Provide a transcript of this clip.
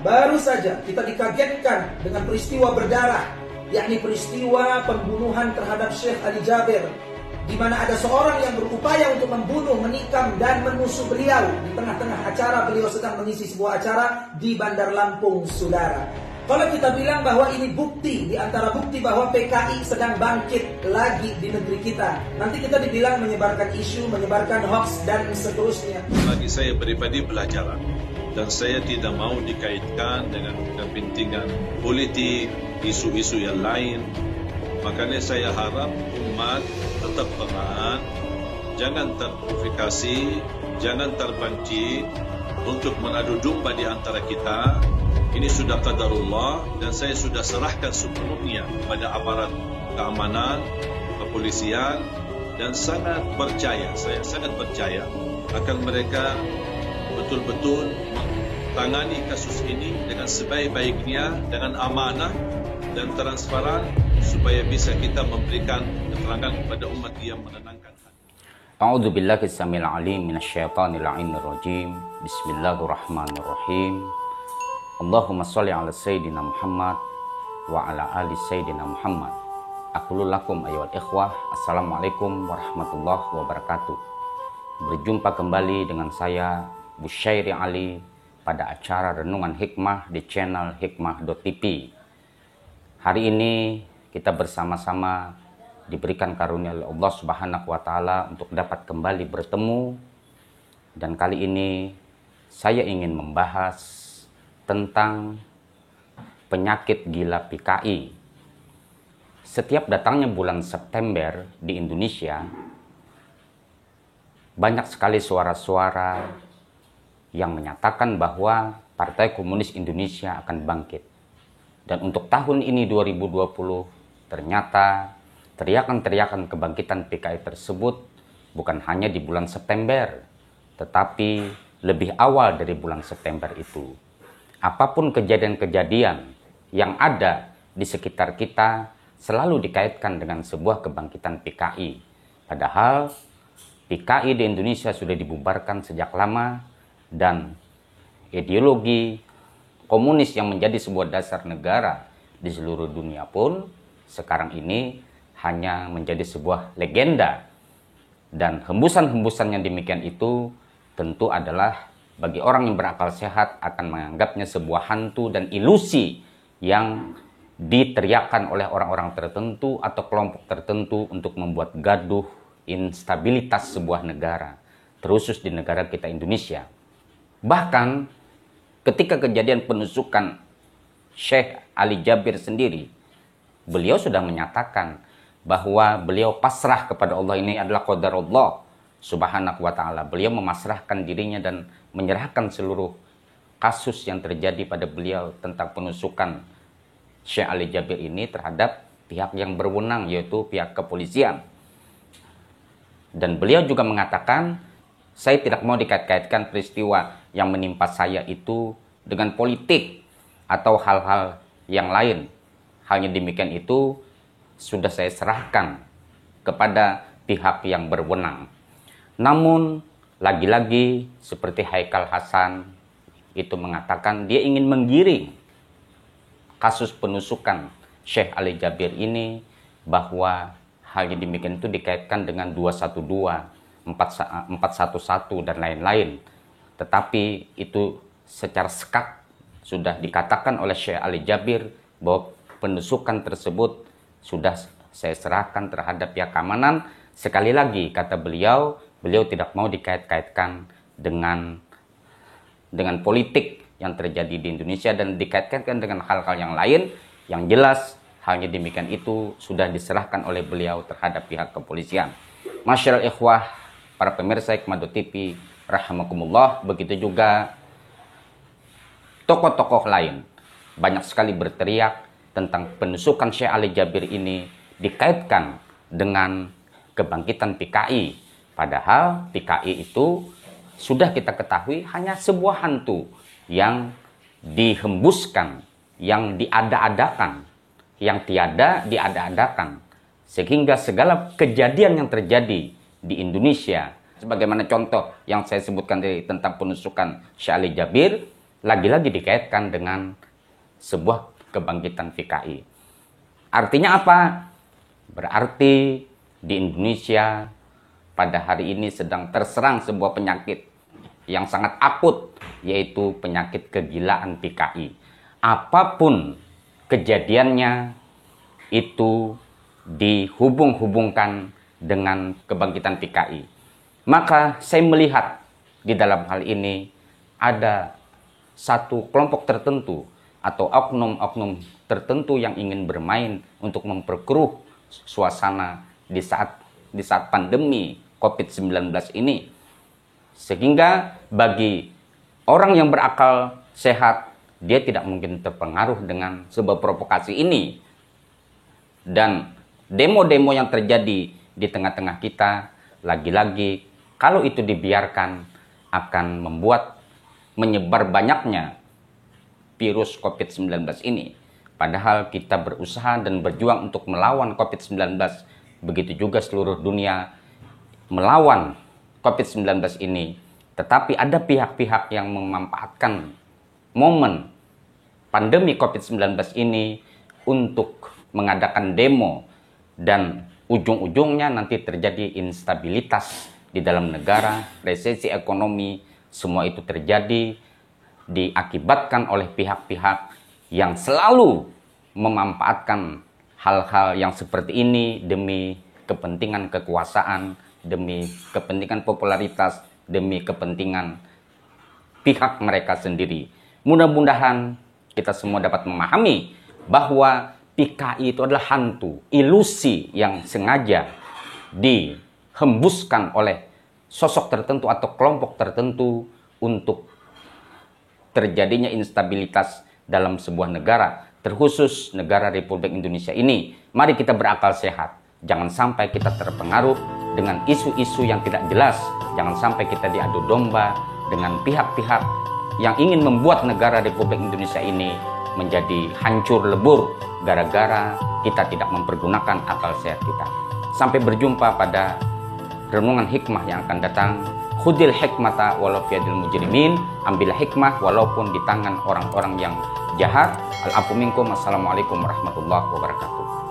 baru saja kita dikagetkan dengan peristiwa berdarah, yakni peristiwa pembunuhan terhadap Syekh Ali Jabir, di mana ada seorang yang berupaya untuk membunuh, menikam, dan menusuk beliau di tengah-tengah acara beliau sedang mengisi sebuah acara di Bandar Lampung, saudara. Kalau kita bilang bahwa ini bukti, di antara bukti bahwa PKI sedang bangkit lagi di negeri kita, nanti kita dibilang menyebarkan isu, menyebarkan hoax, dan seterusnya. Bagi saya pribadi pelajaran, dan saya tidak mau dikaitkan dengan kepentingan politik, isu-isu yang lain. Makanya saya harap umat tetap tenang, jangan terprovokasi, jangan terpancing untuk mengadu domba di antara kita. Ini sudah qadarullah, dan saya sudah serahkan sepenuhnya kepada aparat keamanan, kepolisian, dan saya sangat percaya akan mereka betul-betul tangani kasus ini dengan sebaik-baiknya, dengan amanah dan transparan, supaya bisa kita memberikan keterangan kepada umat yang menenangkan hati. A'udzu billahi samil alim minasyaitonir rajim. Bismillahirrahmanirrahim. Allahumma sholli ala sayyidina Muhammad wa ala ali sayyidina Muhammad. Aqulu lakum ayyuhal ikhwah, assalamualaikum warahmatullahi wabarakatuh. Berjumpa kembali dengan saya Busyairi Ali pada acara Renungan Hikmah di channel hikmah.tv. Hari ini kita bersama-sama diberikan karunia oleh Allah Subhanahu wa taala untuk dapat kembali bertemu, dan kali ini saya ingin membahas tentang penyakit gila PKI. Setiap datangnya bulan September di Indonesia, banyak sekali suara-suara yang menyatakan bahwa Partai Komunis Indonesia akan bangkit. Dan untuk tahun ini 2020, ternyata teriakan-teriakan kebangkitan PKI tersebut bukan hanya di bulan September, tetapi lebih awal dari bulan September itu. Apapun kejadian-kejadian yang ada di sekitar kita selalu dikaitkan dengan sebuah kebangkitan PKI. Padahal PKI di Indonesia sudah dibubarkan sejak lama, dan ideologi komunis yang menjadi sebuah dasar negara di seluruh dunia pun sekarang ini hanya menjadi sebuah legenda. Dan hembusan-hembusan yang demikian itu tentu adalah bagi orang yang berakal sehat akan menganggapnya sebuah hantu dan ilusi yang diteriakkan oleh orang-orang tertentu atau kelompok tertentu untuk membuat gaduh, instabilitas sebuah negara, terusus di negara kita Indonesia. Bahkan ketika kejadian penusukan Syekh Ali Jabir sendiri, beliau sudah menyatakan bahwa beliau pasrah kepada Allah. Ini adalah qadarullah Subhanahu wa ta'ala. Beliau memasrahkan dirinya dan menyerahkan seluruh kasus yang terjadi pada beliau tentang penusukan Syekh Ali Jabir ini terhadap pihak yang berwenang, yaitu pihak kepolisian. Dan beliau juga mengatakan, saya tidak mau dikait-kaitkan peristiwa yang menimpa saya itu dengan politik atau hal-hal yang lain. Halnya demikian itu sudah saya serahkan kepada pihak yang berwenang. Namun lagi-lagi seperti Haikal Hasan itu mengatakan dia ingin menggiring kasus penusukan Syekh Ali Jabir ini, bahwa hal yang demikian itu dikaitkan dengan 212, 411 dan lain-lain. Tetapi itu secara sekat sudah dikatakan oleh Syekh Ali Jabir bahwa penusukan tersebut sudah saya serahkan terhadap pihak keamanan. Sekali lagi kata beliau tidak mau dikait-kaitkan dengan politik yang terjadi di Indonesia dan dikaitkan dengan hal-hal yang lain. Yang jelas halnya demikian itu sudah diserahkan oleh beliau terhadap pihak kepolisian. Masyaallah ikhwah, para pemirsa hikmah.tv rahimakumullah, begitu juga tokoh-tokoh lain banyak sekali berteriak tentang penusukan Syekh Ali Jabir ini dikaitkan dengan kebangkitan PKI. Padahal PKI itu sudah kita ketahui hanya sebuah hantu yang dihembuskan, yang diada-adakan, yang tiada diada-adakan. Sehingga segala kejadian yang terjadi di Indonesia, sebagaimana contoh yang saya sebutkan tadi tentang penusukan Syekh Ali Jabir, lagi-lagi dikaitkan dengan sebuah kebangkitan PKI. Artinya apa? Berarti di Indonesia pada hari ini sedang terserang sebuah penyakit yang sangat akut, yaitu penyakit kegilaan PKI. Apapun kejadiannya itu dihubung-hubungkan dengan kebangkitan PKI. Maka saya melihat di dalam hal ini ada satu kelompok tertentu atau oknum-oknum tertentu yang ingin bermain untuk memperkeruh suasana di saat pandemi COVID-19 ini. Sehingga bagi orang yang berakal sehat, dia tidak mungkin terpengaruh dengan sebuah provokasi ini. Dan demo-demo yang terjadi di tengah-tengah kita, lagi-lagi kalau itu dibiarkan akan membuat menyebar banyaknya virus COVID-19 ini. Padahal kita berusaha dan berjuang untuk melawan COVID-19, begitu juga seluruh dunia melawan COVID-19 ini. Tetapi ada pihak-pihak yang memanfaatkan momen pandemi COVID-19 ini untuk mengadakan demo, dan ujung-ujungnya nanti terjadi instabilitas di dalam negara, resesi ekonomi. Semua itu terjadi diakibatkan oleh pihak-pihak yang selalu memanfaatkan hal-hal yang seperti ini demi kepentingan kekuasaan, demi kepentingan popularitas, demi kepentingan pihak mereka sendiri. Mudah-mudahan kita semua dapat memahami bahwa PKI itu adalah hantu, ilusi yang sengaja dihembuskan oleh sosok tertentu atau kelompok tertentu untuk terjadinya instabilitas dalam sebuah negara, terkhusus negara Republik Indonesia ini. Mari kita berakal sehat. Jangan sampai kita terpengaruh dengan isu-isu yang tidak jelas. Jangan sampai kita diadu domba dengan pihak-pihak yang ingin membuat negara Republik Indonesia ini menjadi hancur lebur gara-gara kita tidak mempergunakan akal sehat kita. Sampai berjumpa pada renungan hikmah yang akan datang. Khudil hikmata walau fiyadil mujrimin. Ambillah hikmah walaupun di tangan orang-orang yang jahat. Al-afu minkum. Assalamualaikum warahmatullahi wabarakatuh.